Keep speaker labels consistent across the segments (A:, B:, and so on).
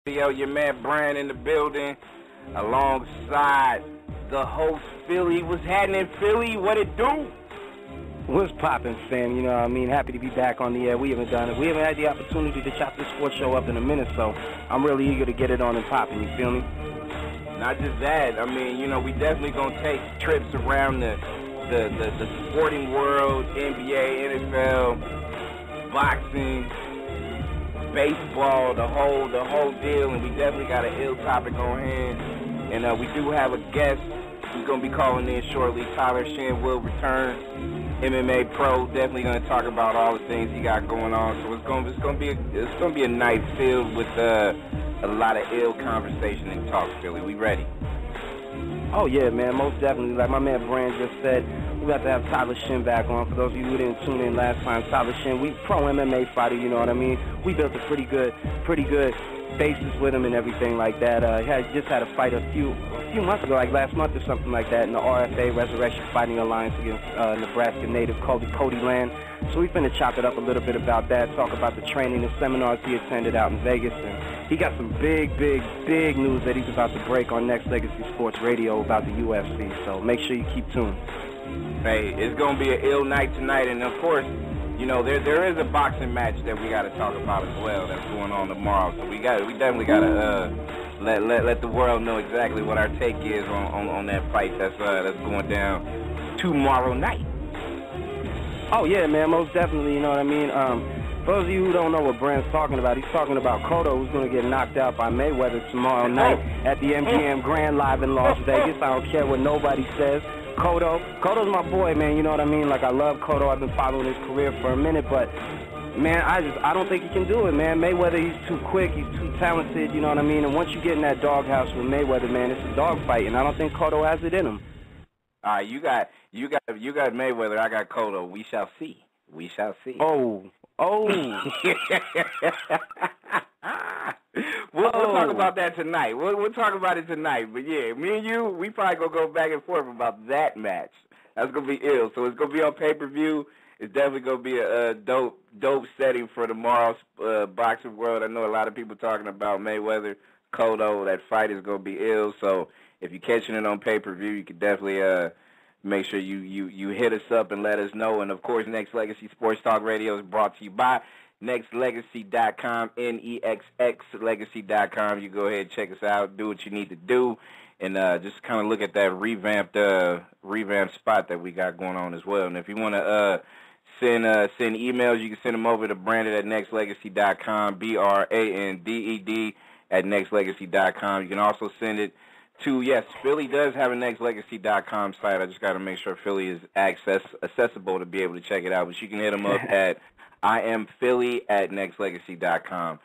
A: Yo, your man Brian in the building, alongside the host Philly. What's happening, Philly? What it do?
B: What's poppin', Sam? You know what I mean? Happy to be back on the air. We haven't done it. We haven't had the opportunity to chop this sports show up in a minute, so I'm really eager to get it on and poppin', you feel me?
A: Not just that. I mean, you know, we definitely gonna take trips around the sporting world, NBA, NFL, boxing, baseball, the whole deal, and we definitely got an ill topic on hand. And we do have a guest who's gonna be calling in shortly. Tyler Shinn will return, MMA pro. Definitely gonna talk about all the things he got going on. So it's gonna be a night filled with a lot of ill conversation and talk. Philly, we ready?
B: Oh yeah, man, most definitely. Like my man Brand just said, we got to have Tyler Shinn back on. For those of you who didn't tune in last time, Tyler Shinn, we pro MMA fighter, you know what I mean? We built a pretty good basis with him and everything like that. Just had a fight a few months ago, like last month or something like that, in the RFA Resurrection Fighting Alliance against Nebraska native Cody Land. So we finna chop it up a little bit about that, talk about the training and seminars he attended out in Vegas, and he got some big news that he's about to break on Nexxlegacy Sports Radio about the UFC. So make sure you keep tuned.
A: Hey, it's gonna be an ill night tonight, and of course, you know there is a boxing match that we got to talk about as well that's going on tomorrow. So we definitely gotta let the world know exactly what our take is on that fight that's going down tomorrow night.
B: Oh yeah, man, most definitely. You know what I mean. For those of you who don't know what Brand's talking about, he's talking about Cotto, who's going to get knocked out by Mayweather tomorrow night at the MGM Grand Live in Las Vegas. I don't care what nobody says. Cotto's my boy, man. You know what I mean? Like, I love Cotto. I've been following his career for a minute, but man, I don't think he can do it, man. Mayweather, he's too quick, he's too talented. You know what I mean? And once you get in that doghouse with Mayweather, man, it's a dogfight, and I don't think Cotto has it in him.
A: All right, you got Mayweather. I got Cotto. We shall see. We shall see.
B: Oh.
A: We'll talk about that tonight. We'll talk about it tonight. But yeah, me and you, we probably gonna go back and forth about that match. That's gonna be ill. So it's gonna be on pay-per-view. It's definitely gonna be a dope setting for tomorrow's boxing world. I know a lot of people talking about Mayweather, Cotto. That fight is gonna be ill. So if you're catching it on pay-per-view, you can definitely make sure you hit us up and let us know. And, of course, Nexxlegacy Sports Talk Radio is brought to you by Nexxlegacy.com, Nexxlegacy.com. You go ahead and check us out, do what you need to do, and just kind of look at that revamped spot that we got going on as well. And if you want to send emails, you can send them over to Branded at Nexxlegacy.com, BRANDED at Nexxlegacy.com. You can also send it to, yes, Philly does have a Nexxlegacy.com site. I just got to make sure Philly is accessible to be able to check it out. But you can hit them up at iamPhille at Nexxlegacy.com,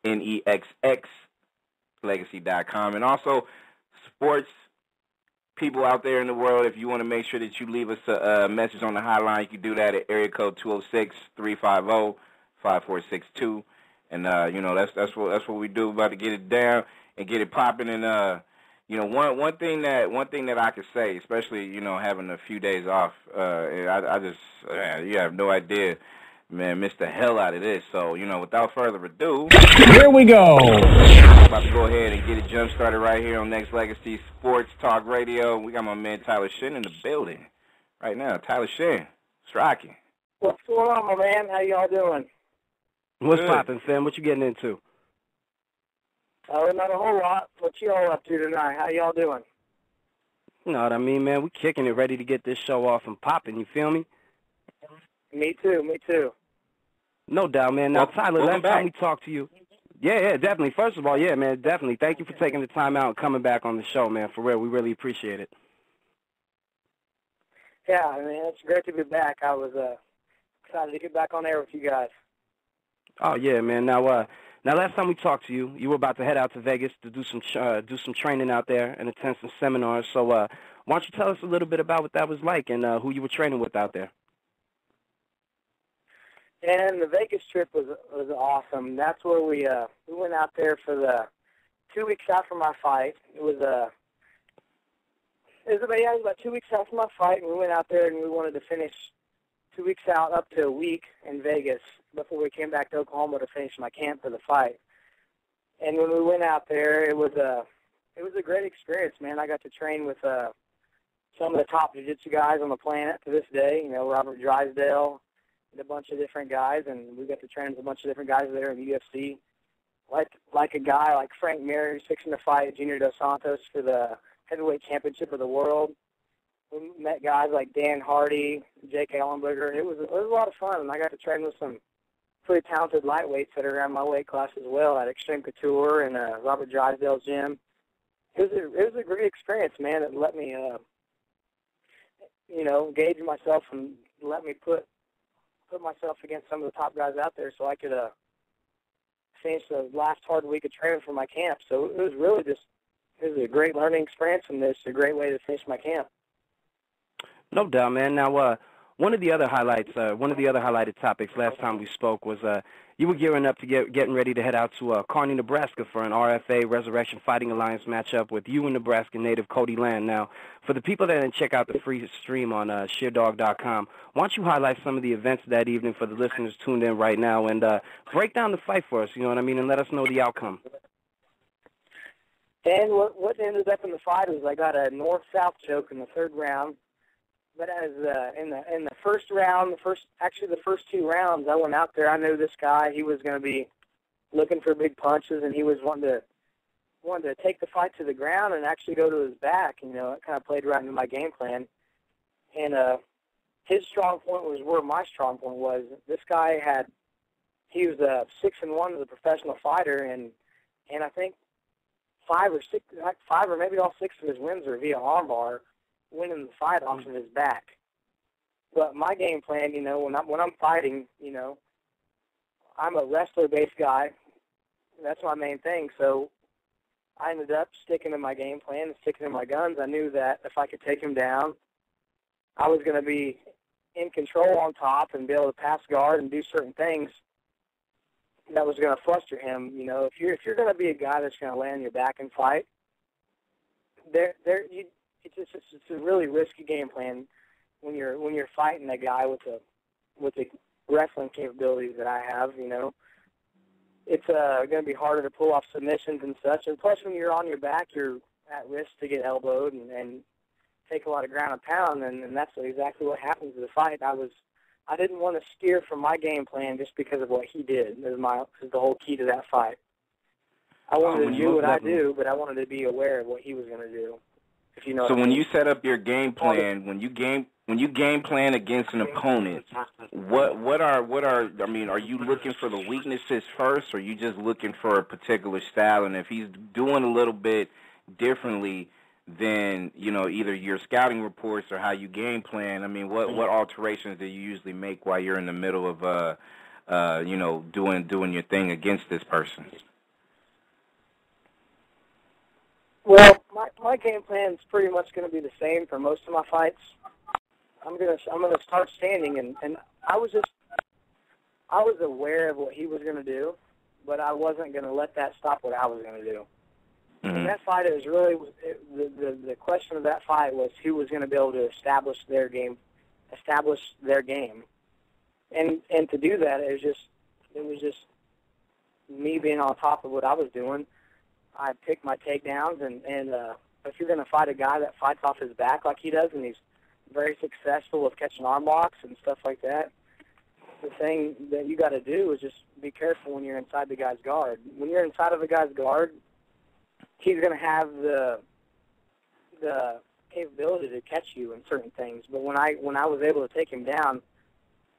A: NEXX Legacy.com. And also, sports people out there in the world, if you want to make sure that you leave us a message on the hotline, you can do that at area code 206-350-5462. And, you know, that's what we do, about to get it down and get it popping. And, you know, one thing that I could say, especially, you know, having a few days off, I just you have no idea, man, missed the hell out of this. So, you know, without further ado,
C: here we go.
A: I'm about to go ahead and get it jump started right here on Nexxlegacy Sports Talk Radio. We got my man Tyler Shinn in the building right now. Tyler Shinn, it's rocking.
D: What's going on, my man? How y'all doing?
B: What's poppin', Sam? What you getting into?
D: Not a whole lot. What y'all up to tonight? How y'all doing?
B: You know what I mean, man? We kicking it, ready to get this show off and popping. You feel me?
D: Me too.
B: No doubt, man. Now, Tyler, last time we talked to you. Yeah, definitely. First of all, yeah, man, definitely. Thank you for taking the time out and coming back on the show, man. For real, we really appreciate it.
D: Yeah, I mean, it's great to be back. I was excited to get back on air with you guys.
B: Oh, yeah, man. Now, last time we talked to you, you were about to head out to Vegas to do some training out there and attend some seminars. So why don't you tell us a little bit about what that was like and who you were training with out there?
D: And the Vegas trip was awesome. That's where we went out there for the 2 weeks after my fight. It was about 2 weeks after my fight, and we went out there and we wanted to finish 2 weeks out up to a week in Vegas before we came back to Oklahoma to finish my camp for the fight. And when we went out there, it was a great experience, man. I got to train with some of the top jiu-jitsu guys on the planet to this day, you know, Robert Drysdale and a bunch of different guys, and we got to train with a bunch of different guys there in the UFC. Like a guy like Frank Mir, who's fixing to fight Junior Dos Santos for the heavyweight championship of the world. We met guys like Dan Hardy, Jake Ellenberger. It was a lot of fun, and I got to train with some pretty talented lightweights that are around my weight class as well at Extreme Couture and Robert Drysdale's gym. It was a great experience, man. It let me, you know, gauge myself and let me put myself against some of the top guys out there so I could finish the last hard week of training for my camp. So it was really it was a great learning experience, and it's a great way to finish my camp.
B: No doubt, man. Now, one of the other highlighted topics last time we spoke was you were gearing up to getting ready to head out to Kearney, Nebraska for an RFA Resurrection Fighting Alliance matchup with you and Nebraska native Cody Land. Now, for the people that didn't check out the free stream on sheerdog.com, why don't you highlight some of the events that evening for the listeners tuned in right now and break down the fight for us, you know what I mean, and let us know the outcome.
D: And what ended up in the fight was I got a north-south choke in the third round. But as in the first round, the first two rounds, I went out there. I knew this guy. He was going to be looking for big punches, and he was wanting to take the fight to the ground and actually go to his back. You know, it kind of played right into my game plan. And his strong point was where my strong point was. This guy he was 6-1 as a professional fighter, and I think five or maybe all six of his wins are via armbar, winning the fight off of his back. But my game plan, you know, when I'm fighting, you know, I'm a wrestler-based guy. That's my main thing. So I ended up sticking to my game plan and sticking to my guns. I knew that if I could take him down, I was going to be in control on top and be able to pass guard and do certain things that was going to fluster him. You know, if you're going to be a guy that's going to lay on your back and fight, it's a really risky game plan when you're fighting a guy with the wrestling capabilities that I have. You know, it's going to be harder to pull off submissions and such. And plus, when you're on your back, you're at risk to get elbowed and take a lot of ground and pound. And that's exactly what happens in the fight. I didn't want to steer from my game plan just because of what he did. Is the whole key to that fight. I wanted to do what I do, but I wanted to be aware of what he was going to do. If you know.
A: So when you set up your game plan, when you game plan against an opponent, what are I mean, are you looking for the weaknesses first, or are you just looking for a particular style? And if he's doing a little bit differently than, you know, either your scouting reports or how you game plan, I mean, what alterations do you usually make while you're in the middle of you know, doing your thing against this person?
D: Well, my game plan is pretty much going to be the same for most of my fights. I'm gonna start standing, and I was aware of what he was going to do, but I wasn't going to let that stop what I was going to do. Mm-hmm. And that fight, it was really the question of that fight was who was going to be able to establish their game, and to do that, it was just me being on top of what I was doing. I pick my takedowns, and if you're going to fight a guy that fights off his back like he does, and he's very successful with catching arm locks and stuff like that, the thing that you got to do is just be careful when you're inside the guy's guard. When you're inside of the guy's guard, he's going to have the capability to catch you in certain things. But when I was able to take him down,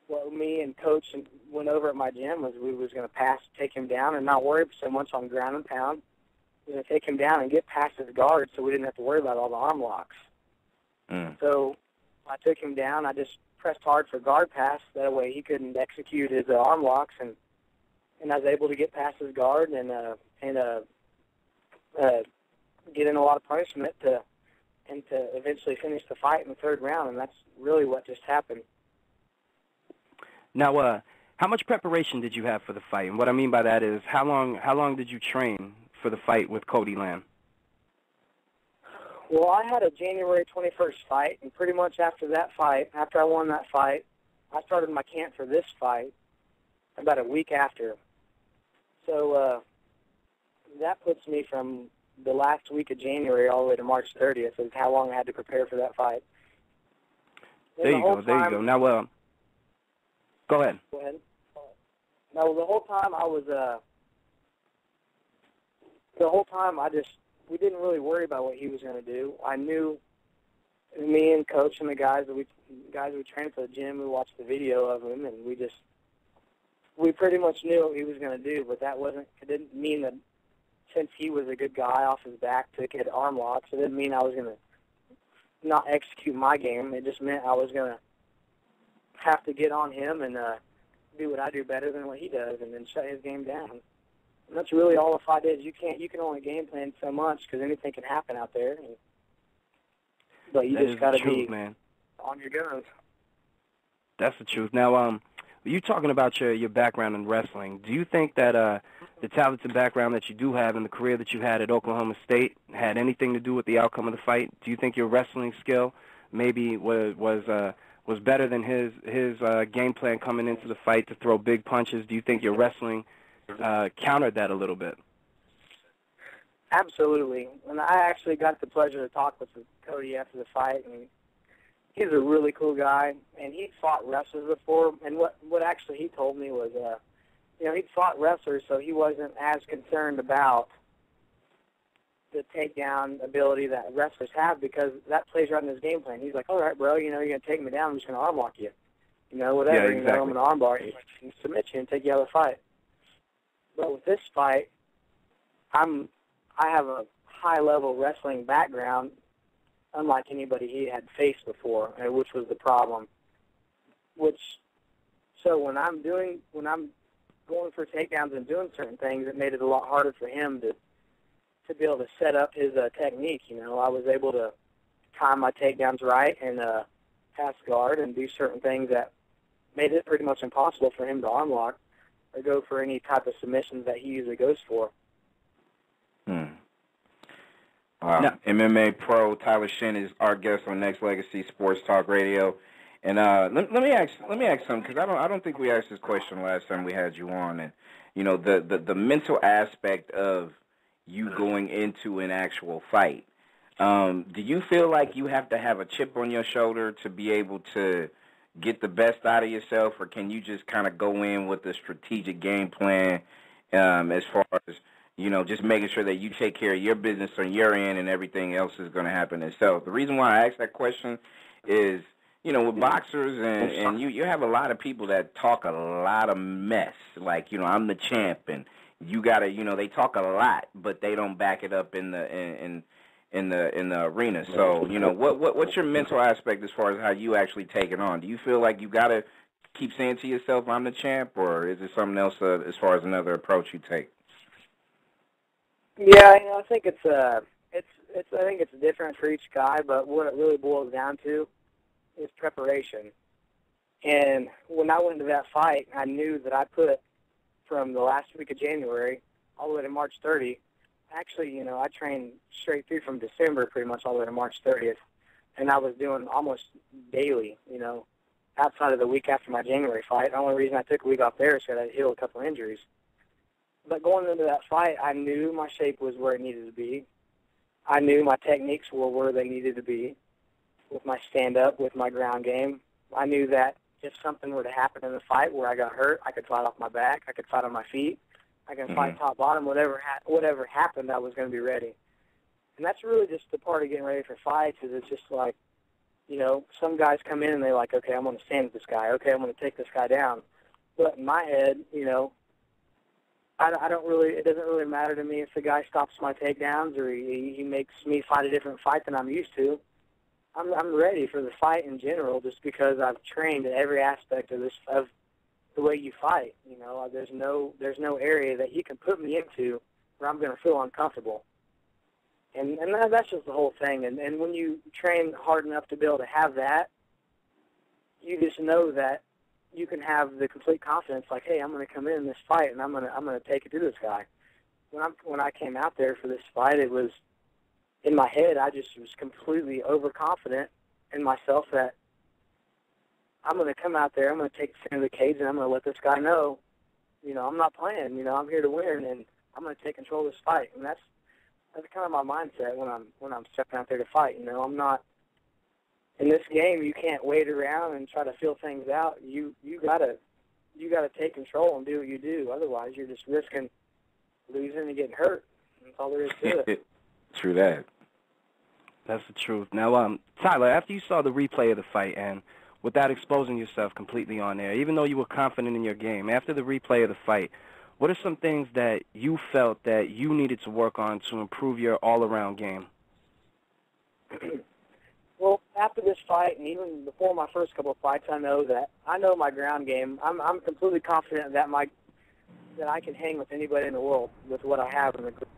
D: what me and Coach went over at my gym was we was going to take him down and not worry so much on ground and pound. We're going to take him down and get past his guard so we didn't have to worry about all the arm locks. So I took him down. I just pressed hard for guard pass. That way he couldn't execute his arm locks, and I was able to get past his guard and get in a lot of punishment to eventually finish the fight in the third round, and that's really what just happened.
B: Now, how much preparation did you have for the fight? And what I mean by that is how long did you train for the fight with Cody Land?
D: Well, I had a January 21st fight, and pretty much after I won that fight, I started my camp for this fight about a week after. So that puts me from the last week of January all the way to March 30th is how long I had to prepare for that fight.
B: There you go. Now, go ahead.
D: Go ahead. No, the whole time we didn't really worry about what he was going to do. I knew, me and Coach and the guys we trained at the gym, we watched the video of him, and we pretty much knew what he was going to do, but it didn't mean that since he was a good guy off his back to get arm locks, it didn't mean I was going to not execute my game. It just meant I was going to have to get on him and do what I do better than what he does, and then shut his game down. And that's really all the fight is. You can only game plan so much because anything can happen out there. But you just got to be on your guns.
B: That's the truth. Now, you talking about your background in wrestling. Do you think that the talents and background that you do have and the career that you had at Oklahoma State had anything to do with the outcome of the fight? Do you think your wrestling skill maybe was better than his game plan coming into the fight to throw big punches? Do you think your wrestling countered that a little bit?
D: Absolutely. And I actually got the pleasure to talk with Cody after the fight, and he's a really cool guy, and he'd fought wrestlers before, and what actually he told me was, he'd fought wrestlers, so he wasn't as concerned about the takedown ability that wrestlers have because that plays right in his game plan. He's like, all right, bro, you're going to take me down, I'm just going to arm lock you. Whatever,
B: yeah, exactly.
D: I'm going to arm bar you and submit you and take you out of the fight. But with this fight, I have a high-level wrestling background, unlike anybody he had faced before, which was the problem. So when I'm going for takedowns and doing certain things, it made it a lot harder for him to be able to set up his technique. I was able to time my takedowns right and pass guard and do certain things that made it pretty much impossible for him to arm lock or go for any type of submissions that he usually goes for.
A: Wow. MMA pro Tyler Shinn is our guest on Nexxlegacy Sports Talk Radio, and let me ask something because I don't think we asked this question last time we had you on, and the mental aspect of you going into an actual fight. Do you feel like you have to have a chip on your shoulder to be able to get the best out of yourself, or can you just kind of go in with a strategic game plan as far as just making sure that you take care of your business on your end and everything else is going to happen itself? The reason why I ask that question is, with boxers and you have a lot of people that talk a lot of mess. Like, I'm the champ, and you got to, they talk a lot, but they don't back it up in the arena. So, what's your mental aspect as far as how you actually take it on? Do you feel like you got to keep saying to yourself, I'm the champ, or is it something else as far as another approach you take?
D: Yeah, I think it's different for each guy, but what it really boils down to is preparation. And when I went into that fight, I knew that I put from the last week of January all the way to March 30th. Actually, I trained straight through from December pretty much all the way to March 30th, and I was doing almost daily, outside of the week after my January fight. The only reason I took a week off there is because I healed a couple injuries. But going into that fight, I knew my shape was where it needed to be. I knew my techniques were where they needed to be with my stand-up, with my ground game. I knew that if something were to happen in the fight where I got hurt, I could fight off my back, I could fight on my feet, I can fight top-bottom. Whatever happened, I was going to be ready. And that's really just the part of getting ready for fights is it's just like, some guys come in and they're like, okay, I'm going to stand with this guy. Okay, I'm going to take this guy down. But in my head, it doesn't really matter to me if the guy stops my takedowns or he makes me fight a different fight than I'm used to. I'm ready for the fight in general just because I've trained in every aspect of the way you fight. There's no area that he can put me into where I'm going to feel uncomfortable. And that's just the whole thing. And when you train hard enough to be able to have that, you just know that you can have the complete confidence, like, hey, I'm going to come in this fight and I'm going to take it to this guy. When I came out there for this fight, it was in my head. I just was completely overconfident in myself that I'm going to come out there, I'm going to take the center of the cage, and I'm going to let this guy know, I'm not playing. I'm here to win. And I'm going to take control of this fight. And that's kind of my mindset when I'm stepping out there to fight. You know, I'm not in this game. You can't wait around and try to feel things out. You gotta take control and do what you do. Otherwise, you're just risking losing and getting hurt. That's all there is to it.
A: True that.
B: That's the truth. Now, Tyler, after you saw the replay of the fight and without exposing yourself completely on there, even though you were confident in your game, after the replay of the fight, what are some things that you felt that you needed to work on to improve your all-around game?
D: Well, after this fight, and even before my first couple of fights, I know my ground game. I'm completely confident that I can hang with anybody in the world with what I have in the group.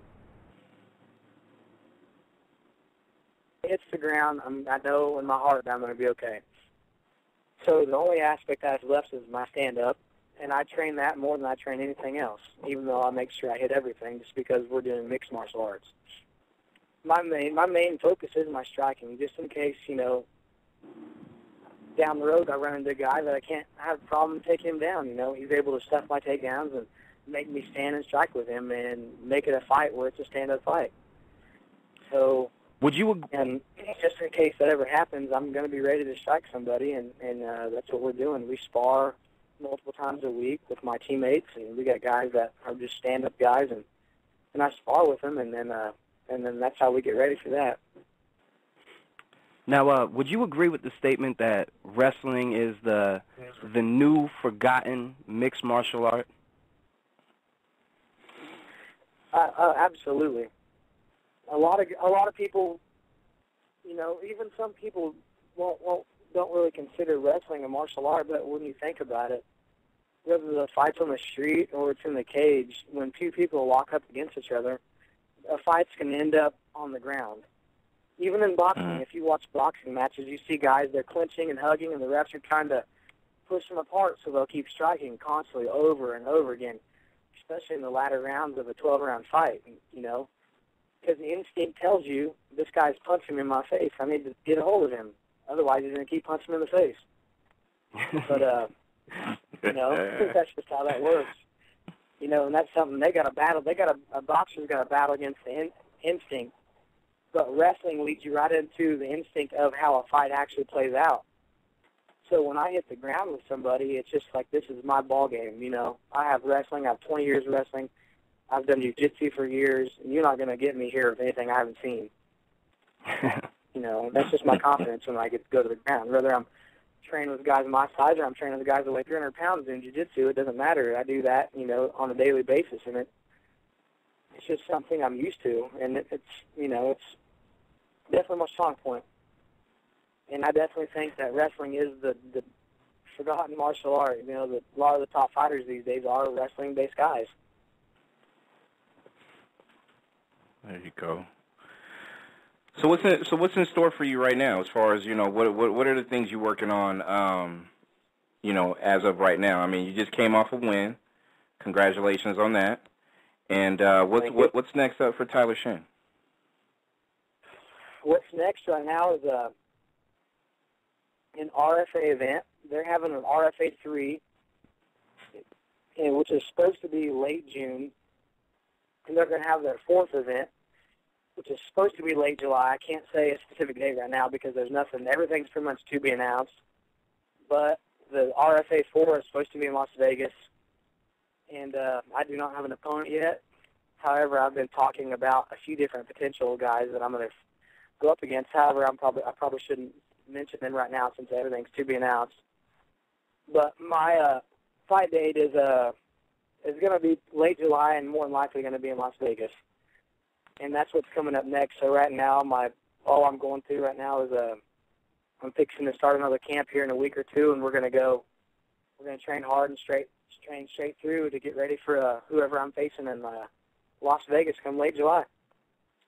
D: Hits the ground, I know in my heart that I'm going to be okay. So the only aspect I have left is my stand-up, and I train that more than I train anything else, even though I make sure I hit everything just because we're doing mixed martial arts. My main focus is my striking, just in case, you know, down the road I run into a guy that I can't have a problem taking him down. You know, he's able to stuff my takedowns and make me stand and strike with him and make it a fight where it's a stand-up fight. So, and just in case that ever happens, I'm going to be ready to strike somebody, and that's what we're doing. We spar multiple times a week with my teammates, and we got guys that are just stand-up guys, and I spar with them, and then that's how we get ready for that.
B: Now, would you agree with the statement that wrestling is the new forgotten mixed martial art?
D: Absolutely. A lot of people, you know, even some people don't really consider wrestling a martial art, but when you think about it, whether the fight's on the street or it's in the cage, when two people lock up against each other, fights can end up on the ground. Even in boxing, if you watch boxing matches, you see guys, they're clinching and hugging, and the refs are trying to push them apart so they'll keep striking constantly over and over again, especially in the latter rounds of a 12-round fight, you know, because the instinct tells you, this guy's punching me in my face. I need to get a hold of him. Otherwise, he's going to keep punching me in the face. But, you know, that's just how that works. You know, and that's something they got to battle. A boxer's got to battle against the instinct. But wrestling leads you right into the instinct of how a fight actually plays out. So when I hit the ground with somebody, it's just like, this is my ball game. You know, I have wrestling. I have 20 years of wrestling. I've done jiu-jitsu for years, and you're not going to get me here with anything I haven't seen. You know, that's just my confidence when I get to go to the ground. Whether I'm training with guys my size or I'm training with guys that weigh 300 pounds in jiu-jitsu, it doesn't matter. I do that, you know, on a daily basis, and it's just something I'm used to, and it's, you know, it's definitely my strong point. And I definitely think that wrestling is the forgotten martial art. You know, a lot of the top fighters these days are wrestling-based guys.
A: There you go. So what's in store for you right now? As far as, you know, what are the things you're working on? You know, as of right now. I mean, you just came off a win. Congratulations on that. And what's next up for Tyler Shinn?
D: What's next right now is an RFA event. They're having an RFA 3, which is supposed to be late June. And they're going to have their 4th event, which is supposed to be late July. I can't say a specific date right now because there's nothing. Everything's pretty much to be announced. But the RFA 4 is supposed to be in Las Vegas. And I do not have an opponent yet. However, I've been talking about a few different potential guys that I'm going to go up against. However, I probably shouldn't mention them right now since everything's to be announced. But my fight date is going to be late July and more than likely going to be in Las Vegas. And that's what's coming up next. So right now, all I'm going through right now is I'm fixing to start another camp here in a week or two, and we're going to train hard and train straight through to get ready for whoever I'm facing in Las Vegas come late July.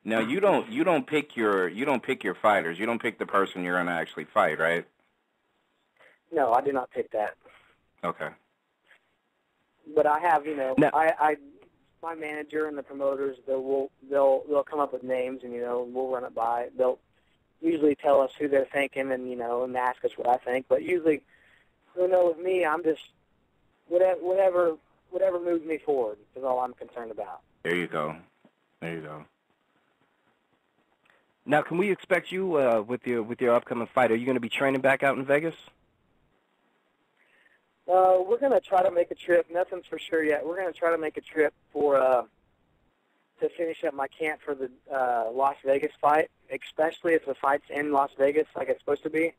A: Now you don't pick your fighters. You don't pick the person you're going to actually fight, right?
D: No, I do not pick that.
A: Okay.
D: But I have, you know, my manager and the promoters, they'll come up with names, and, you know, we'll run it by. They'll usually tell us who they're thinking, and, you know, and ask us what I think. But usually, you know, with me, I'm just whatever moves me forward is all I'm concerned about.
A: There you go. There you go.
B: Now, can we expect you with your upcoming fight? Are you going to be training back out in Vegas?
D: We're going to try to make a trip. Nothing's for sure yet. We're going to try to make a trip to finish up my camp for the Las Vegas fight, especially if the fight's in Las Vegas like it's supposed to be.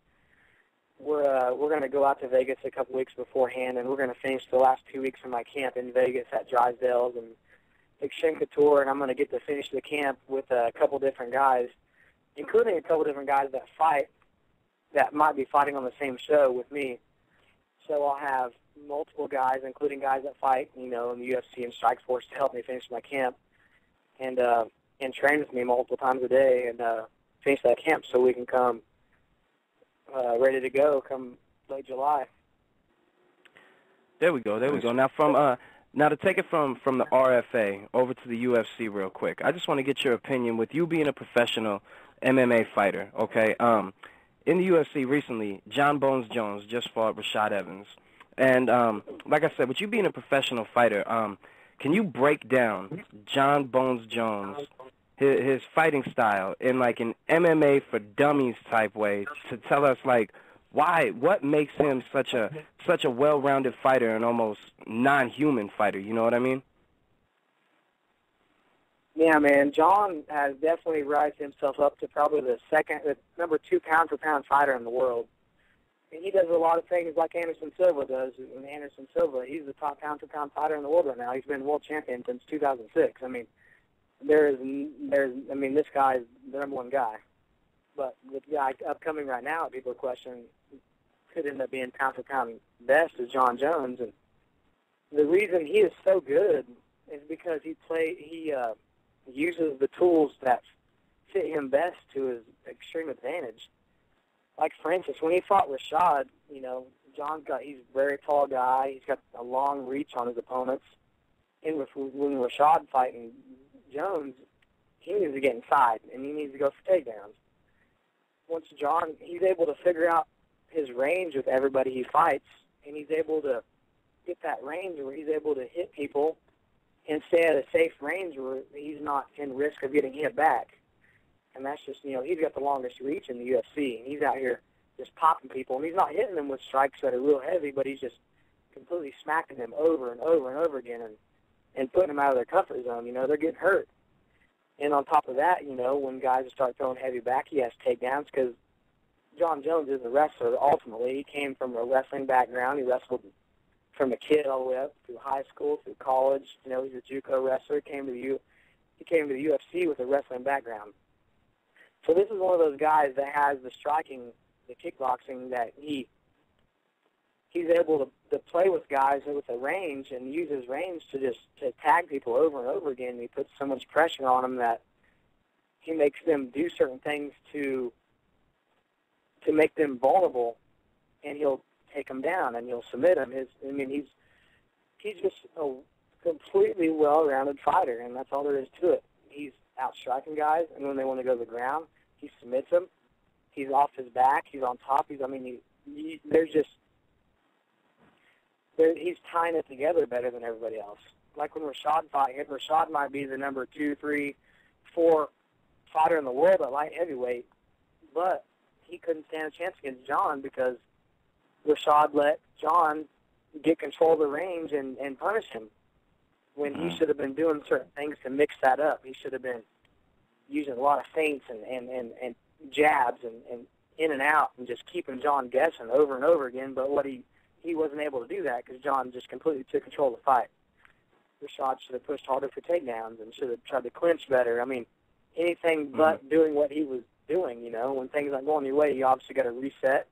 D: We're going to go out to Vegas a couple weeks beforehand, and we're going to finish the last 2 weeks of my camp in Vegas at Drysdale's and s7ep24, and I'm going to get to finish the camp with a couple different guys, including a couple different guys that might be fighting on the same show with me. So I'll have multiple guys, including guys that fight, in the UFC and Strikeforce, to help me finish my camp and train with me multiple times a day and finish that camp so we can come ready to go come late July.
B: There we go. Now to take it from the RFA over to the UFC real quick, I just want to get your opinion with you being a professional MMA fighter, okay? In the UFC recently, John Bones Jones just fought Rashad Evans. And like I said, with you being a professional fighter, can you break down John Bones Jones, his fighting style, in like an MMA for dummies type way to tell us like what makes him such a well-rounded fighter and almost non-human fighter, you know what I mean?
D: Yeah, man, John has definitely rised himself up to probably the number 2 pound-for-pound fighter in the world. And he does a lot of things like Anderson Silva does. And Anderson Silva, he's the top pound-for-pound fighter in the world right now. He's been world champion since 2006. I mean, this guy's the number one guy. But the guy upcoming right now, people are questioning, could end up being pound-for-pound best is John Jones. And the reason he is so good is because he uses the tools that fit him best to his extreme advantage. Like, for instance, when he fought Rashad, he's a very tall guy. He's got a long reach on his opponents. And when Rashad fighting Jones, he needs to get inside, and he needs to go for takedowns. Once John, he's able to figure out his range with everybody he fights, and he's able to get that range where he's able to hit people and stay at a safe range where he's not in risk of getting hit back. And that's just, he's got the longest reach in the UFC, and he's out here just popping people. And he's not hitting them with strikes that are real heavy, but he's just completely smacking them over and over and over again and putting them out of their comfort zone. They're getting hurt. And on top of that, when guys start throwing heavy back, he has takedowns because John Jones is a wrestler. Ultimately, he came from a wrestling background. He wrestled from a kid all the way up through high school, through college. He's a JUCO wrestler. He came to the UFC with a wrestling background. So this is one of those guys that has the striking, the kickboxing, that he's able to play with guys with a range and use his range to tag people over and over again. He puts so much pressure on them that he makes them do certain things to make them vulnerable, and he'll take them down and he'll submit them. He's just a completely well-rounded fighter, and that's all there is to it. He's out-striking guys, and when they want to go to the ground, he submits them. He's off his back. He's on top. He's tying it together better than everybody else. Like when Rashad fought him, Rashad might be the number 2, 3, 4 fighter in the world at light heavyweight, but he couldn't stand a chance against John because Rashad let John get control of the range and punish him when he should have been doing certain things to mix that up. He should have been using a lot of feints and jabs and in and out and just keeping John guessing over and over again. But he wasn't able to do that because John just completely took control of the fight. Rashad should have pushed harder for takedowns and should have tried to clinch better. Anything but doing what he was doing, When things aren't going your way, you obviously got to reset.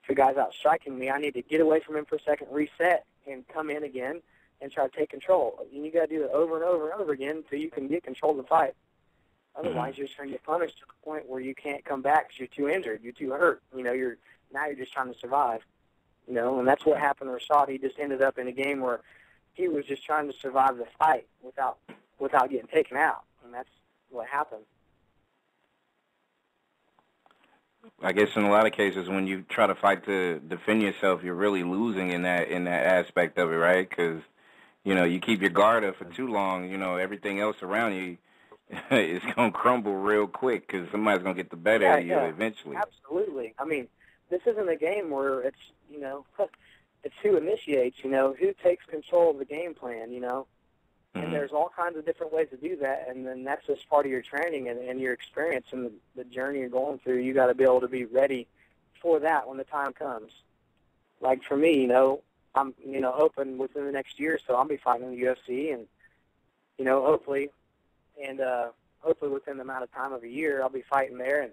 D: If a guy's out striking me, I need to get away from him for a second, reset, and come in again and try to take control. And you got to do it over and over and over again until you can get control of the fight. Otherwise, you're just going to get punished to the point where you can't come back because you're too injured, you're too hurt. You're just trying to survive. And that's what happened to Rashad. He just ended up in a game where he was just trying to survive the fight without getting taken out, and that's what happened.
A: I guess in a lot of cases, when you try to fight to defend yourself, you're really losing in that aspect of it, right? Because you keep your guard up for too long, everything else around you is going to crumble real quick because somebody's going to get the better of you eventually.
D: Absolutely. I mean, this isn't a game where it's, it's who initiates, who takes control of the game plan, And there's all kinds of different ways to do that, and then that's just part of your training and your experience and the journey you're going through. You got to be able to be ready for that when the time comes. Like for me, I'm, hoping within the next year or so I'll be fighting in the UFC, and, hopefully within the amount of time of a year I'll be fighting there.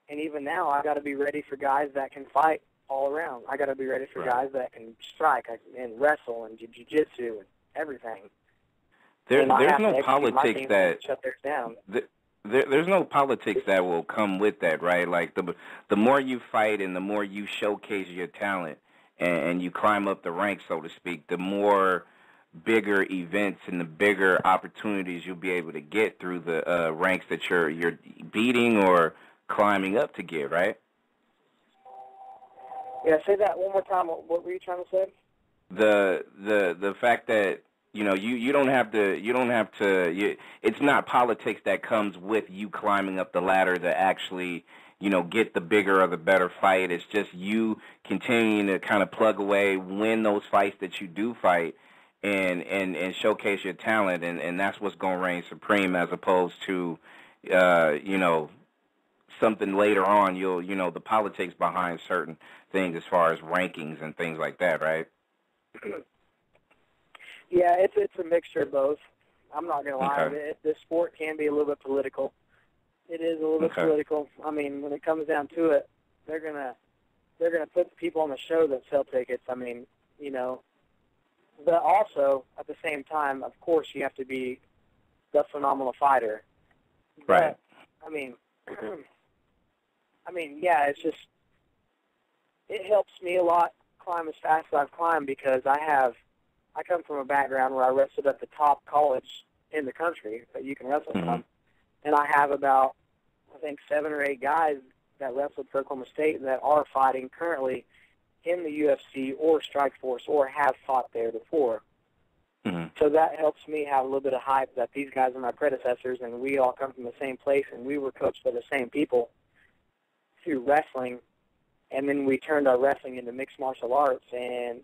D: And even now I got to be ready for guys that can fight all around. I got to be ready for guys that can strike and wrestle and jiu-jitsu and everything.
A: There's no politics that
D: shut theirs down.
A: There's no politics that will come with that, right? Like the more you fight and the more you showcase your talent and you climb up the ranks, so to speak, the more bigger events and the bigger opportunities you'll be able to get through the ranks that you're beating or climbing up to get, right?
D: Yeah, say that one more time. What were you trying to say?
A: The fact that you don't have to it's not politics that comes with you climbing up the ladder to actually get the bigger or the better fight. It's just you continuing to kind of plug away, win those fights that you do fight, and showcase your talent, and that's what's going to reign supreme, as opposed to something later on. The politics behind certain things as far as rankings and things like that, right?
D: Yeah, it's a mixture of both. I'm not going to lie. Okay. This sport can be a little bit political. It is a little bit political. I mean, when it comes down to it, they're gonna put people on the show that sell tickets. I mean, but also at the same time, of course, you have to be the phenomenal fighter.
A: Right.
D: But, yeah, it's just it helps me a lot climb as fast as I've climbed because I come from a background where I wrestled at the top college in the country that you can wrestle from. And I have about, I think, 7 or 8 guys that wrestled for Oklahoma State that are fighting currently in the UFC or Strikeforce or have fought there before. So that helps me have a little bit of hype that these guys are my predecessors and we all come from the same place and we were coached by the same people through wrestling. And then we turned our wrestling into mixed martial arts and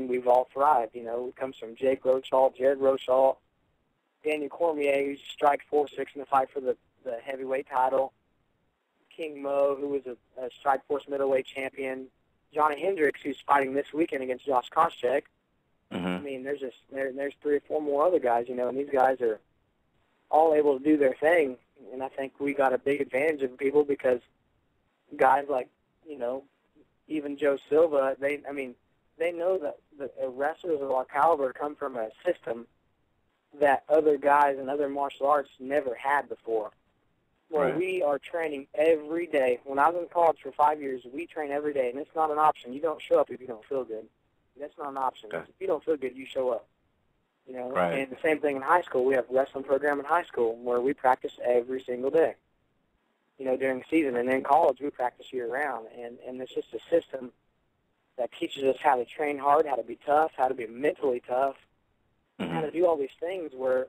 D: we've all thrived. It comes from Jake Rochal, Jared Rochal, Daniel Cormier, who's Strikeforce fixing to fight for the heavyweight title, King Mo, who was a Strikeforce middleweight champion, Johnny Hendricks, who's fighting this weekend against Josh Koscheck. I mean, there's 3 or 4 more other guys, and these guys are all able to do their thing. And I think we got a big advantage of people because guys like, even Joe Silva, they know that the wrestlers of our caliber come from a system that other guys in other martial arts never had before. Well, we are training every day. When I was in college for 5 years, we train every day, and it's not an option. You don't show up if you don't feel good. That's not an option. Okay. If you don't feel good, you show up. And the same thing in high school. We have a wrestling program in high school where we practice every single day, during the season. And in college, we practice year-round. And it's just a system that teaches us how to train hard, how to be tough, how to be mentally tough, how to do all these things where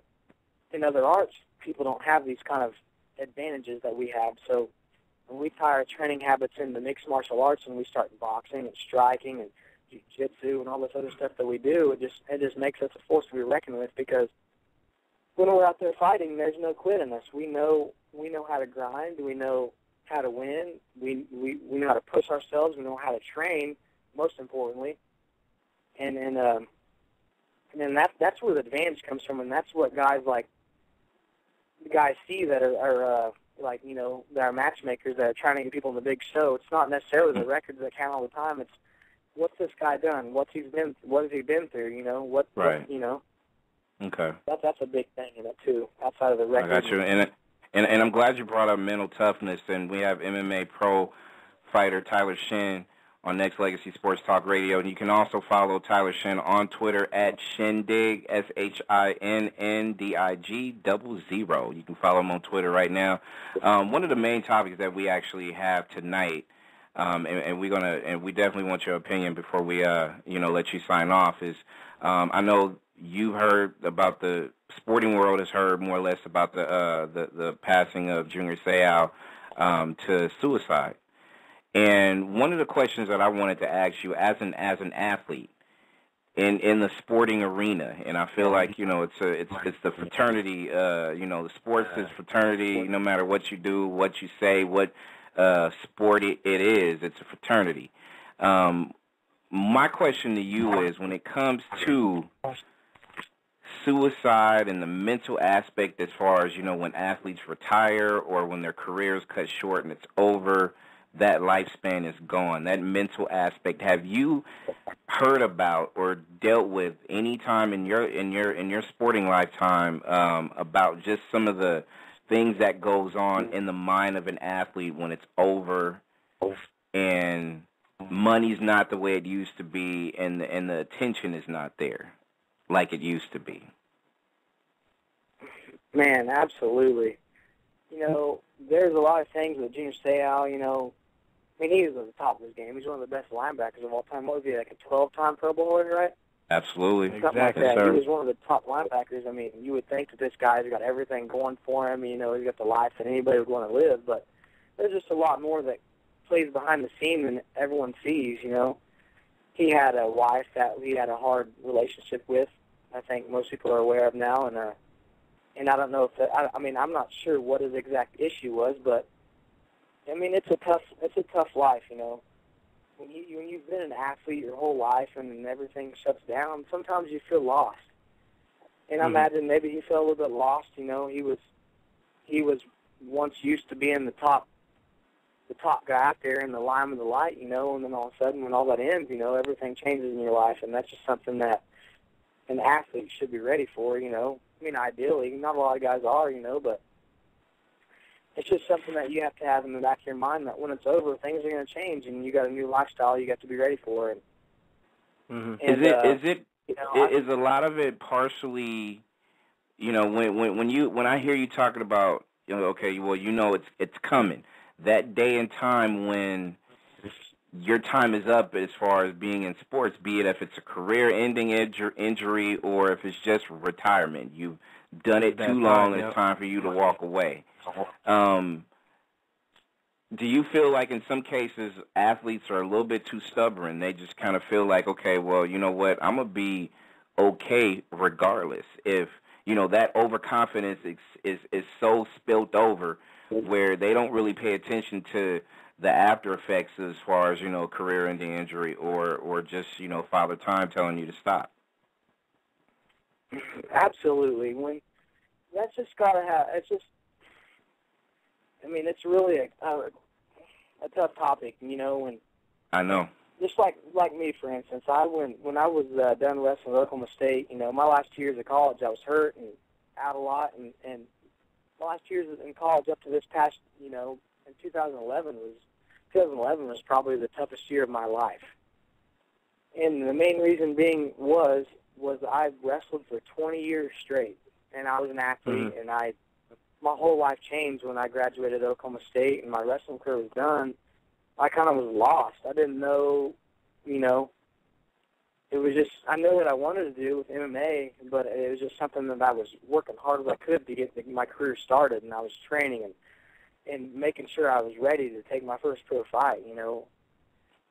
D: in other arts, people don't have these kind of advantages that we have. So when we tie our training habits into mixed martial arts and we start boxing and striking and jiu-jitsu and all this other stuff that we do, it just makes us a force to be reckoned with because when we're out there fighting, there's no quit in us. We know how to grind. We know how to win. We know how to push ourselves. We know how to train, most importantly. And then that's where the advantage comes from, and that's what guys see that are that are matchmakers that are trying to get people in the big show. It's not necessarily the records that count all the time. It's what's this guy done? What has he been through? What
A: Okay.
D: That's a big thing in it too, outside of the record.
A: I got you, and I'm glad you brought up mental toughness. And we have MMA pro fighter Tyler Shinn on Nexxlegacy Sports Talk Radio, and you can also follow Tyler Shinn on Twitter at Shindig, SHINNDIG00. You can follow him on Twitter right now. One of the main topics that we actually have tonight, and we definitely want your opinion before we let you sign off, is I know you've heard about the sporting world has heard more or less about the passing of Junior Seau to suicide. And one of the questions that I wanted to ask you as an athlete in the sporting arena, and I feel like it's the fraternity. The sports is fraternity. No matter what you do, what you say, what sport it is, it's a fraternity. My question to you is, when it comes to suicide and the mental aspect, as far as when athletes retire or when their careers cut short and it's over, that lifespan is gone, that mental aspect, have you heard about or dealt with any time in your sporting lifetime about just some of the things that goes on in the mind of an athlete when it's over and money's not the way it used to be and the attention is not there like it used to be?
D: Man, absolutely. There's a lot of things with Junior Seau, he was at the top of his game. He's one of the best linebackers of all time. What was he, like a 12-time Pro Bowler, right?
A: Absolutely.
D: Something like that.
A: Sir.
D: He was one of the top linebackers. You would think that this guy's got everything going for him. He's got the life that anybody would want to live. But there's just a lot more that plays behind the scene than everyone sees, He had a wife that he had a hard relationship with. I think most people are aware of now. And I don't know if I'm not sure what his exact issue was, but it's a tough life, When you've been an athlete your whole life and everything shuts down, sometimes you feel lost. And I imagine maybe he felt a little bit lost. He was once used to being the top guy out there in the lime of the light, and then all of a sudden when all that ends, everything changes in your life, and that's just something that an athlete should be ready for. Ideally, not a lot of guys are, but it's just something that you have to have in the back of your mind that when it's over, things are going to change, and you got a new lifestyle you got to be ready for. And
A: is a lot of it partially, when I hear you talking about, it's coming, that day and time when your time is up as far as being in sports, be it if it's a career-ending injury or if it's just retirement. You've done it too long, and it's time for you to walk away. Do you feel like in some cases athletes are a little bit too stubborn? They just kind of feel like, okay, well, you know what, I'm going to be okay regardless. If, that overconfidence is so spilt over where they don't really pay attention to the after effects as far as, career-ending injury or just, Father Time telling you to stop.
D: Absolutely. That's just got to have, it's really a tough topic, and
A: I know.
D: Just like me, for instance, when I was done wrestling at Oklahoma State, my last 2 years of college, I was hurt and out a lot, and my last 2 years in college up to this past, in 2011 was probably the toughest year of my life. And the main reason being was I wrestled for 20 years straight, and I was an athlete, and my whole life changed when I graduated at Oklahoma State and my wrestling career was done. I kind of was lost. I didn't know, it was just, I knew what I wanted to do with MMA, but it was just something that I was working hard as I could to get my career started, and I was training and making sure I was ready to take my first pro fight,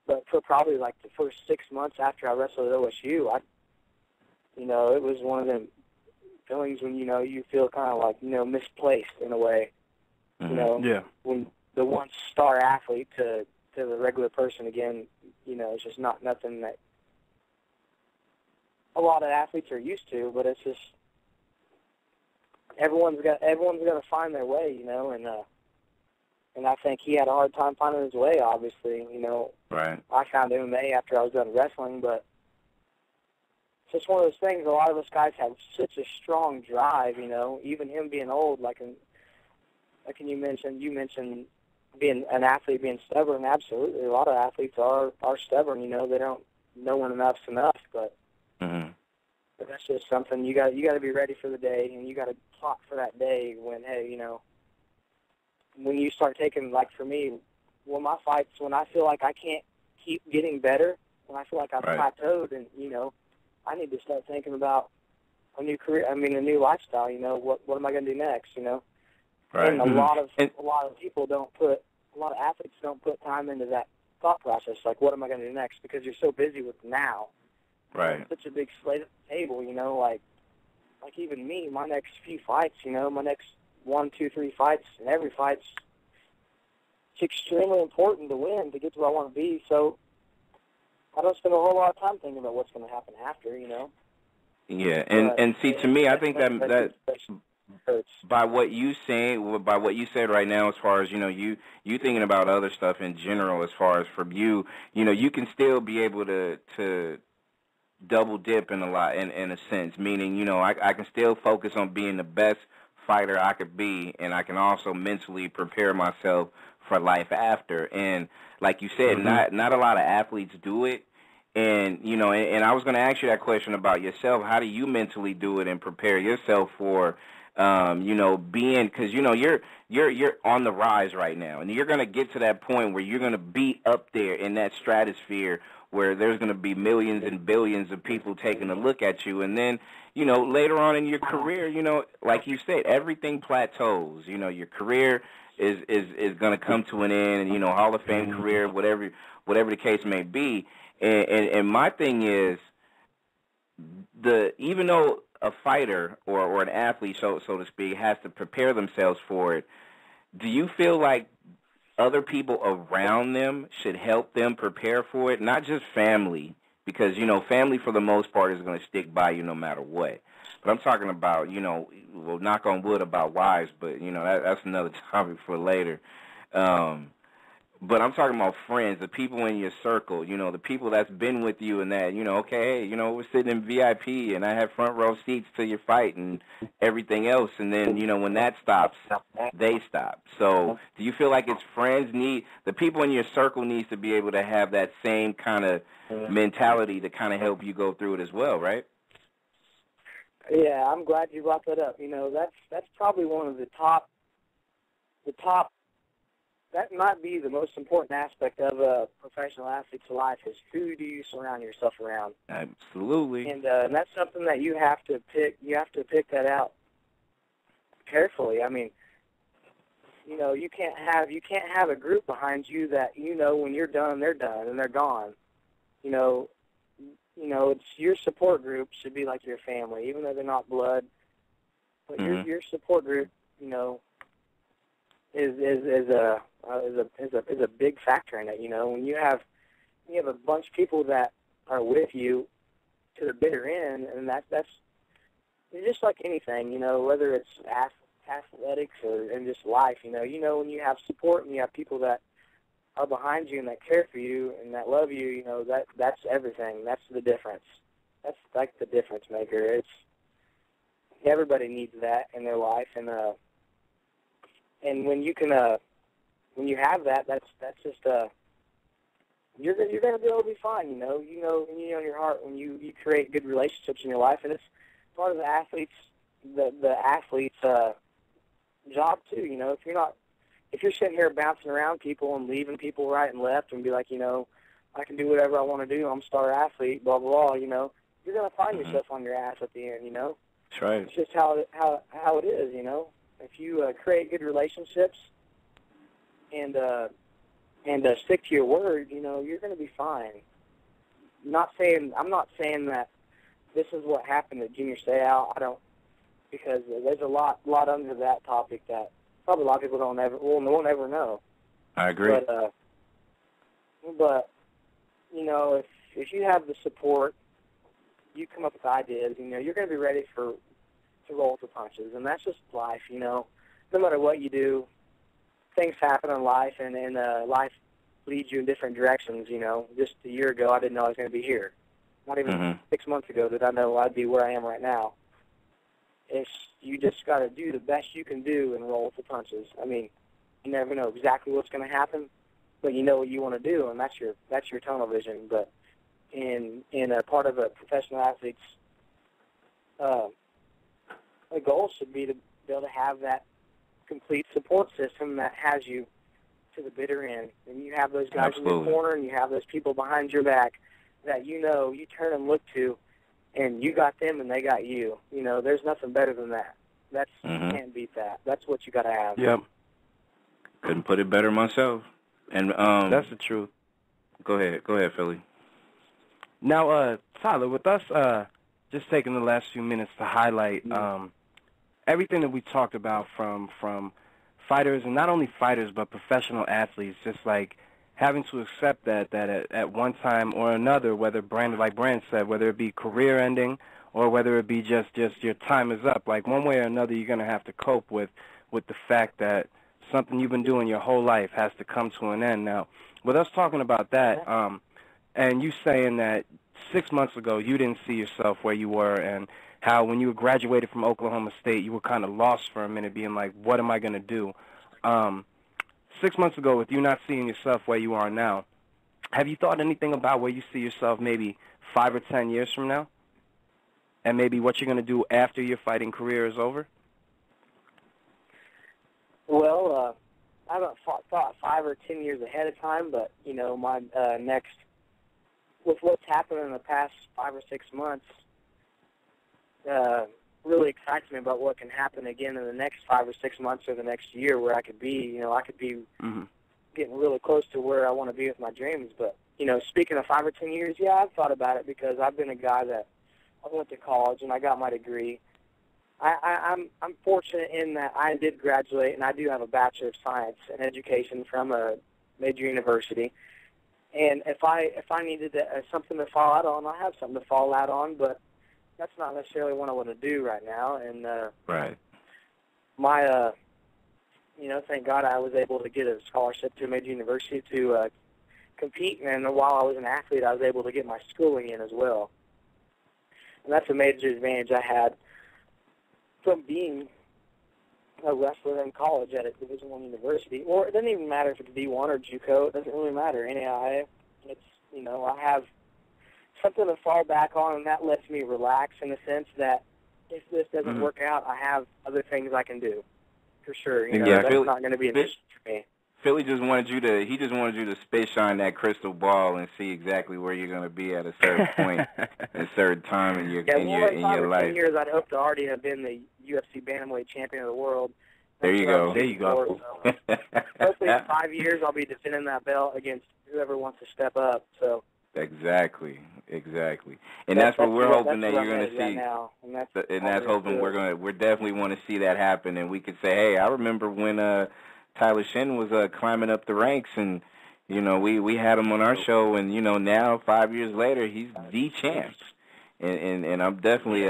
D: But for probably like the first 6 months after I wrestled at OSU, it was one of them feelings when, you feel kind of like, misplaced in a way. When the one star athlete to the regular person, again, it's just not nothing that a lot of athletes are used to, but it's just everyone's got to find their way, and I think he had a hard time finding his way, obviously,
A: Right.
D: I found MMA after I was done wrestling, but it's just one of those things. A lot of us guys have such a strong drive, even him being old, like you mentioned being an athlete being stubborn. Absolutely, a lot of athletes are stubborn. They don't know when enough's enough. But that's just something you got to be ready for the day, and you got to plot for that day when when you start taking, like for me, when I feel like I can't keep getting better, when I feel like I've plateaued, and I need to start thinking about a new career. I mean, a new lifestyle. You know, what am I going to do next? You know,
A: Right.
D: and a lot of people don't put, a lot of athletes don't put time into that thought process. Like, what am I going to do next? Because you're so busy with now.
A: Right.
D: It's such a big slate at the table. You know, like even me, my next few fights. You know, my next 1, 2, 3 fights, and every fight's it's extremely important to win to get to where I want to be. So I don't spend a whole lot of time thinking about what's going to happen after, you know.
A: Yeah, and see, to me, I think that by what you said right now, as far as you thinking about other stuff in general, as far as for you, you can still be able to double dip in a sense, meaning I can still focus on being the best fighter I could be, and I can also mentally prepare myself for life after. And like you said, not a lot of athletes do it. And and I was going to ask you that question about yourself. How do you mentally do it and prepare yourself for being, because you're on the rise right now, and you're going to get to that point where you're going to be up there in that stratosphere where there's going to be millions and billions of people taking a look at you. And then later on in your career, like you said, everything plateaus. Your career is going to come to an end, and Hall of Fame career, whatever the case may be. And my thing is, even though a fighter or an athlete, so to speak, has to prepare themselves for it, do you feel like other people around them should help them prepare for it? Not just family, because family for the most part is going to stick by you no matter what. But I'm talking about well, knock on wood about wives, but that's another topic for later. But I'm talking about friends, the people in your circle, the people that's been with you and that, okay, hey, we're sitting in VIP and I have front row seats to your fight and everything else. And then, when that stops, they stop. So do you feel like the people in your circle needs to be able to have that same kind of mentality to kind of help you go through it as well, right?
D: Yeah, I'm glad you brought that up. That's probably one of the top, that might be the most important aspect of a professional athlete's life, is who do you surround yourself around?
A: Absolutely.
D: And that's something that you have to pick. You have to pick that out carefully. I mean, you can't have a group behind you that when you're done, they're done and they're gone. It's your support group should be like your family, even though they're not blood. But your support group, is a big factor in it. When you have a bunch of people that are with you to the bitter end, and that's it's just like anything, whether it's athletics or in just life. When you have support and you have people that are behind you and that care for you and that love you, that's everything. That's the difference. That's like the difference maker. Everybody needs that in their life, and when you can, when you have that, that's just you're going to be able to be fine. In your heart when you create good relationships in your life, and it's part of the athlete's job too. If you're sitting here bouncing around people and leaving people right and left and be like, I can do whatever I want to do, I'm a star athlete, blah blah blah, you're going to find yourself on your ass at the end.
A: That's right.
D: It's just how it is. If you create good relationships and stick to your word, you're going to be fine. I'm not saying that this is what happened at Junior Seau. I don't, because there's a lot under that topic that probably a lot of people won't ever know.
A: I agree.
D: But if you have the support, you come up with ideas. You're going to be ready to roll with the punches, and that's just life. No matter what you do, things happen in life, and life leads you in different directions. Just a year ago, I didn't know I was going to be here. Not even 6 months ago did I know I'd be where I am right now. You just got to do the best you can do and roll with the punches. I mean, you never know exactly what's going to happen, but you know what you want to do, and that's your tunnel vision. But in a part of a professional athlete's a goal should be to be able to have that complete support system that has you to the bitter end, and you have those guys in your corner, and you have those people behind your back that you turn and look to, and you got them and they got you. You know, there's nothing better than that. You can't beat that. That's what you got to have.
B: Yep.
A: Couldn't put it better myself. And
B: that's the truth.
A: Go ahead, Phille.
B: Now, Tyler, with us just taking the last few minutes to highlight everything that we talked about from fighters, and not only fighters but professional athletes, just like having to accept that at one time or another, whether like Brand said, whether it be career ending or whether it be just your time is up, like one way or another you're going to have to cope with the fact that something you've been doing your whole life has to come to an end. Now, with us talking about that, and you saying that 6 months ago you didn't see yourself where you were, and how when you graduated from Oklahoma State you were kind of lost for a minute, being like, what am I going to do? 6 months ago, with you not seeing yourself where you are now, have you thought anything about where you see yourself maybe 5 or 10 years from now? And maybe what you're going to do after your fighting career is over?
D: Well, I haven't thought 5 or 10 years ahead of time, but, you know, my next, with what's happened in the past 5 or 6 months, really excites me about what can happen again in the next 5 or 6 months or the next year, where I could be, you know, I could be getting really close to where I want to be with my dreams. But, you know, speaking of 5 or 10 years, yeah, I've thought about it, because I've been a guy that I went to college and I got my degree. I'm fortunate in that I did graduate, and I do have a Bachelor of Science in Education from a major university. And if I needed something to fall out on, I have something to fall out on, but that's not necessarily what I want to do right now. And
A: right.
D: My, you know, thank God I was able to get a scholarship to a major university to compete, and while I was an athlete, I was able to get my schooling in as well. And that's a major advantage I had from being a wrestler in college at a Division I university. Or it doesn't even matter if it's D1 or JUCO. It doesn't really matter. NAIA, it's, you know, I have something to fall back on, and that lets me relax in the sense that if this doesn't work out, I have other things I can do, for sure. You know, that's not going to be an issue for me.
A: Phille just wanted you to space shine that crystal ball and see exactly where you're going to be at a certain point, at a certain time in your life.
D: 10 years, I'd hope to already have been the UFC bantamweight champion of the world.
A: There you go.
D: So hopefully in 5 years, I'll be defending that belt against whoever wants to step up. So.
A: Exactly. And that's what we're hoping that you're going to see.
D: Right now. And
A: that's hoping we're definitely want to see that happen, and we could say, hey, I remember when Tyler Shinn was climbing up the ranks, and you know we had him on our show, and you know now 5 years later he's the champ, and I'm definitely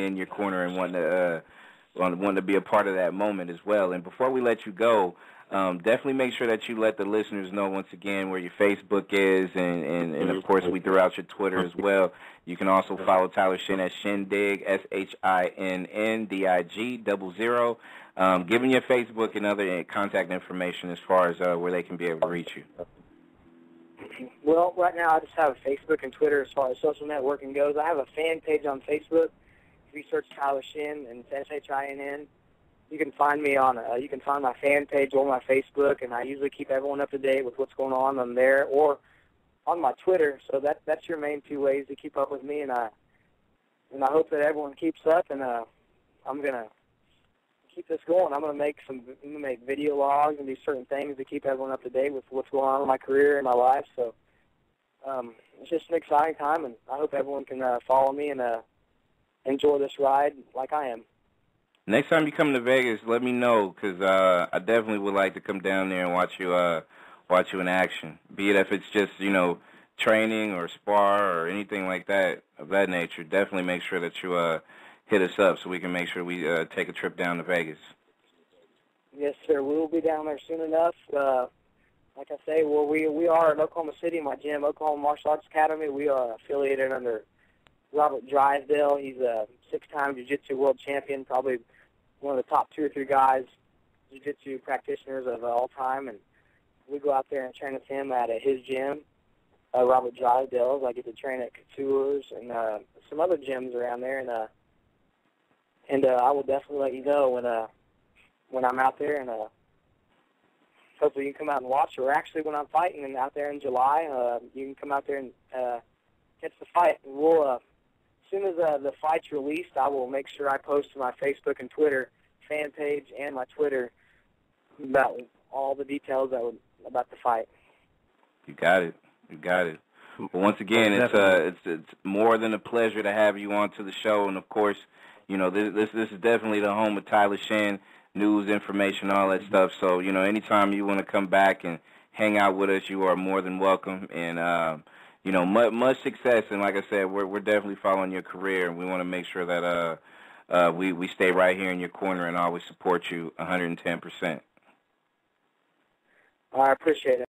A: in your corner and wanting to be a part of that moment as well. And before we let you go, definitely make sure that you let the listeners know once again where your Facebook is, and of course we threw out your Twitter as well. You can also follow Tyler Shinn at Shindig, SHINNDIG00. Give them your Facebook and other contact information as far as where they can be able to reach you.
D: Well, right now I just have Facebook and Twitter as far as social networking goes. I have a fan page on Facebook. If you search Tyler Shinn and it's SHINN, you can find me on. You can find my fan page on my Facebook, and I usually keep everyone up to date with what's going on there or on my Twitter. So that's your main two ways to keep up with me, and I hope that everyone keeps up. And I'm gonna keep this going. I'm gonna make video logs and do certain things to keep everyone up to date with what's going on in my career and my life. So it's just an exciting time, and I hope everyone can follow me and enjoy this ride like I am.
A: Next time you come to Vegas, let me know, because I definitely would like to come down there and watch you in action. Be it if it's just, you know, training or spar or anything like that of that nature. Definitely make sure that you hit us up so we can make sure we take a trip down to Vegas.
D: Yes, sir. We will be down there soon enough. Like I say, well, we are in Oklahoma City, my gym, Oklahoma Martial Arts Academy. We are affiliated under Robert Drysdale. He's a 6-time jiu-jitsu world champion, probably one of the top 2 or 3 guys, jiu-jitsu practitioners of all time. And we go out there and train with him at his gym, Robert Drysdale's. I get to train at Couture's and some other gyms around there. And I will definitely let you know when I'm out there, and hopefully you can come out and watch. Or actually, when I'm fighting and out there in July, you can come out there and catch the fight. And we'll soon as the fight's released, I will make sure I post to my Facebook and Twitter fan page and my Twitter about all the details about the fight.
A: You got it. You got it. Well, once again, it's more than a pleasure to have you onto the show, and of course, you know, this is definitely the home of Tyler Shinn, news, information, all that stuff. So, you know, anytime you want to come back and hang out with us, you are more than welcome. And you know, much success. And like I said, we're definitely following your career, and we want to make sure that we stay right here in your corner and always support you 110%.
D: I appreciate it.